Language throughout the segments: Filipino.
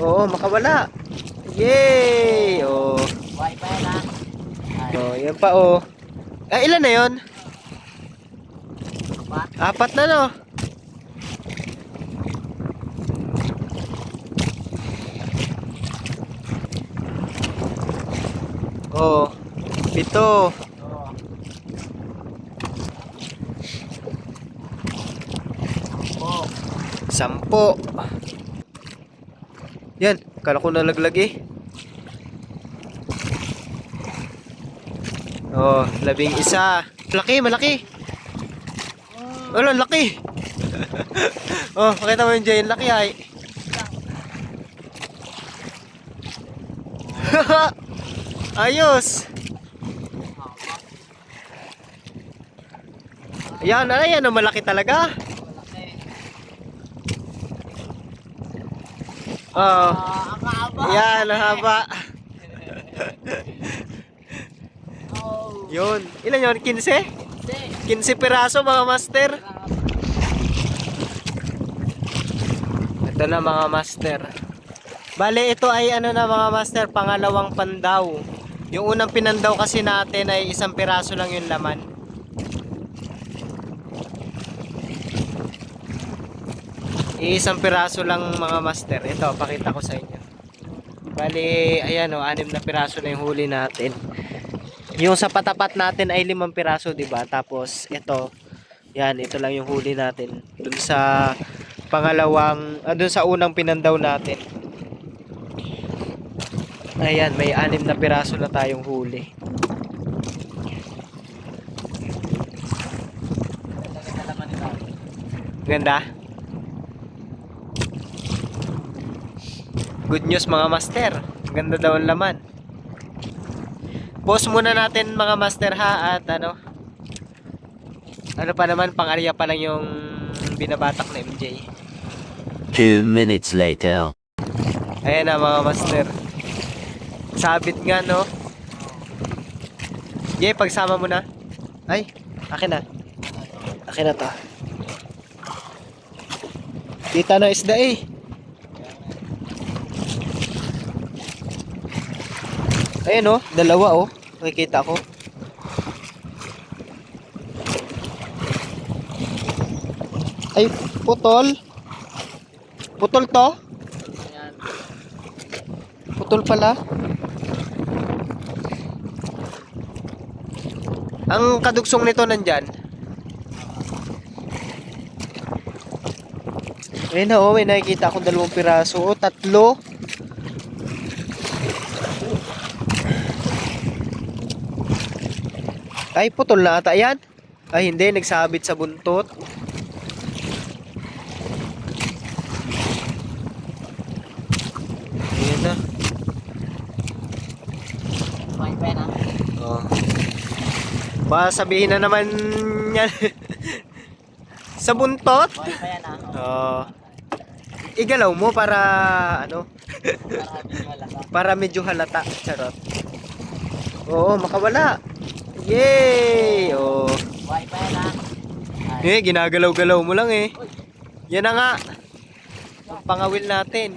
Oo, makawala. Yay! Oh. Buhay pa yan ha. Oh, yan pa oh. Ilan na yon? Apat na no. Oh, 7. Oo. 10. Yan, kala ko nalaglag eh. Oh, 11. Malaki, malaki. Wala, laki. Oh, pakita mo yung giant laki ay. Ayos. Ayan, ayan, oh, malaki talaga. Malaki. Oh, Ang haba. yan, ang haba. Oh. Yun. Ilan yun? 15? Hindi. 15 piraso mga master. Ito na mga master. Bale, ito ay ano na mga master, pangalawang pandaw. Yung unang pinandaw kasi natin ay 1 piraso lang yung laman. Isang piraso lang mga master. Ito, pakita ko sa inyo. Bale, ayan o, 6 na piraso na yung huli natin. Yung sa patapat natin ay 5 piraso, diba? Tapos, ito, yan, ito lang yung huli natin. Dun sa dun sa unang pinandaw natin. Ayan, may 6 na piraso na tayong huli. Ganda? Good news mga master. Ganda daw ang laman. Pause muna natin mga master ha. At ano pa naman, pang-arya pa lang yung binabatak na MJ. 2 minutes later. Ayan na mga master. Sabit nga no. Sige, pagsama mo na. Ay, akin na. Akin na to. Kita na isda eh. Ayan oh, 2 oh. Makikita ko. Ay, putol. Putol to? Ayan. Putol pala. Ang kadugsong nito nandyan. Ayun na oh, may nakikita akong 2 piraso. O, 3. Ay, putol na ata yan. Ay, hindi. Nagsabit sa buntot. Ayan na. Buhay pa yan ha. Oh. Baka sabihin na naman yan. Sa buntot. Buhay pa yan ha. Oh. Igalaw mo para ano? Para medyo halata. Para medyo halata. Charot. Oo, makawala. Yay! Oh. Buhay pa yan ha. Ginagalaw-galaw mo lang eh. Yan na nga. Ang pangawil natin.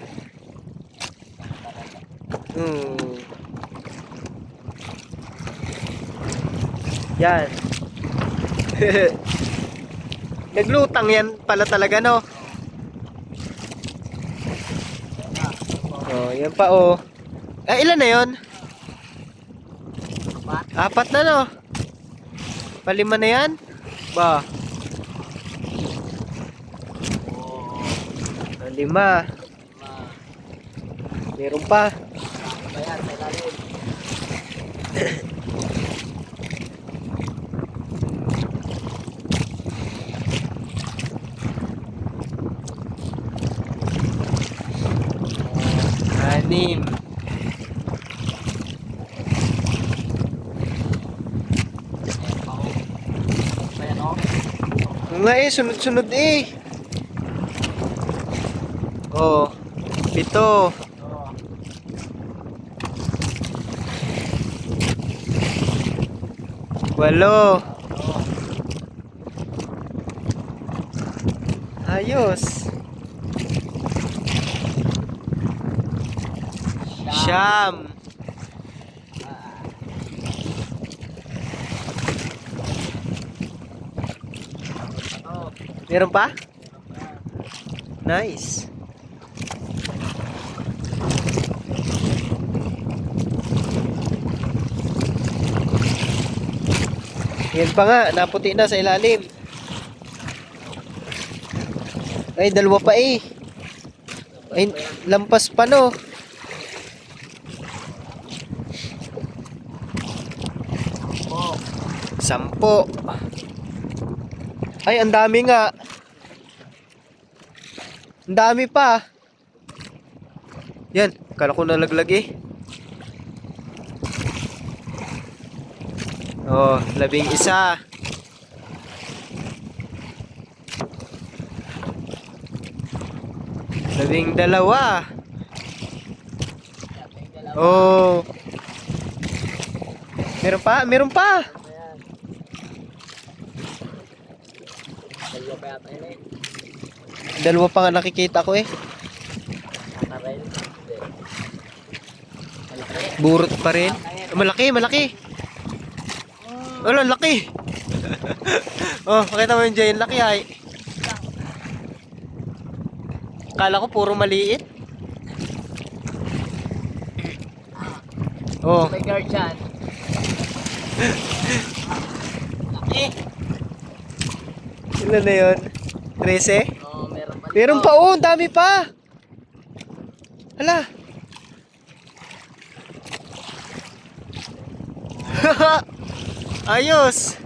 Yan. Naglutang yan pala talaga no. Oh, yan pa oh. Ilan na yon? 4 na no. 5 na yan. Ba. 5. Meron pa. Ayan, sa ilalim. Anim. Ayan o. Nga eh, sunod-sunod eh. Oh, 7. 8. Ayos. Siyam. Oh, Meron pa? Nice. Yan pa nga, naputi na sa ilalim. Ay, dalawa pa eh. Ay, lampas pa no. oh. 10. Ay, ang dami nga. Ang dami pa. Yan, kala ko nalaglag eh. Oh, 11. 12. Oh. Meron pa? Meron pa. Ayan. Dalawa pa yata yun eh. Dalawa pa nga nakikita ko eh. Makarel. Hindi. Malaki. Burot pa rin. Malaki, malaki. Wala, laki. Oh, pakita mo yung giant laki ay. Kala ko puro maliit. Oh, May guard dyan. Laki. ilan na yun? 13? Oh, meron pa dito. Meron pa oh, ang dami pa. Hala. Ayos.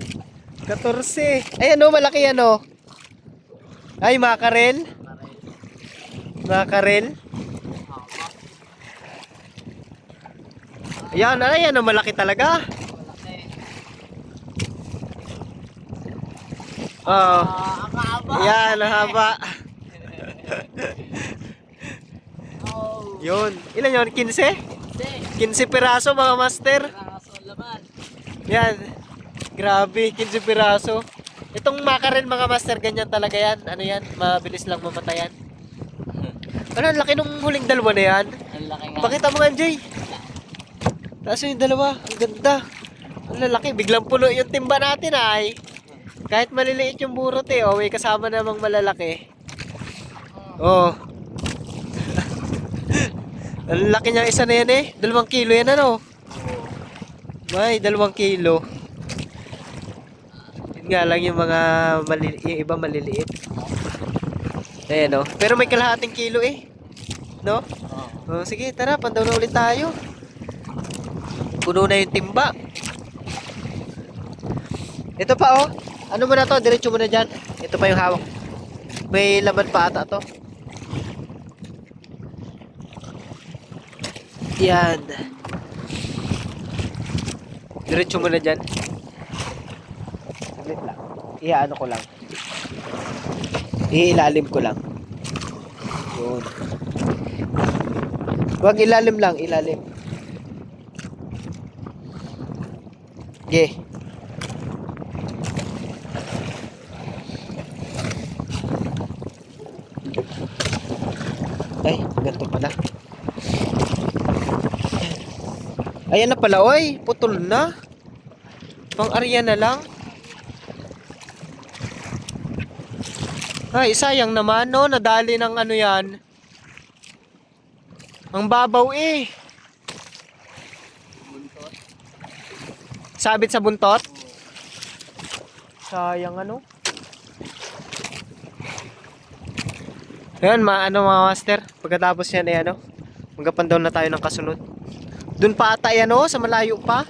14. Ay ano, malaki ano. Ay, makarel. Makarel. Ayan, ay ano, malaki talaga. Malaki. Oh. Ang haba. Ayan, ang haba. Oh. Yun. Ilan yun? 15? Kasi, 15 piraso mga master. kaso laman. Yan. Grabe, 15 piraso. Itong makarel mga master, ganyan talaga yan. Ano yan? Mabilis lang mamatayan. Ano, ang laki nung huling dalawa na yan. Ang laki nga. Pakita mo nga, Jay. Tapos yung dalawa, ang ganda. Ang lalaki, biglang puno yung timba natin ay. Kahit maliliit yung burot eh, oh, may kasama namang malalaki. Oh. Ang laki niyang isa na yan eh. 2 kilo yan ano. May 2 kilo. Yun nga lang yung mga yung iba maliliit. Ayan oh. Pero may kalahating kilo eh. No? Oh, sige, tara, pandaw na ulit tayo. Puno na yung timba. Ito pa oh. Ano mo na to? Diretso mo na dyan. Ito pa yung hawak. May laman pa ata to. Yan. Diretso mo na dyan. Saglit lang. Iyaano ko lang. Iilalim ko lang. Yun. Huwag ilalim lang, ilalim. Okay. Ay, ganito pala. Ayan na pala, oy. Putol na. Pang-arya na lang. Ay, sayang naman, no? Nadali ng ano yan. Ang babaw eh. Buntot. Sabit sa buntot? Sayang ano? Ayan, ano mga master? Pagkatapos yan eh ano? Magkapandaw na tayo ng kasunod. Doon pa ata yan oh, sa malayo pa.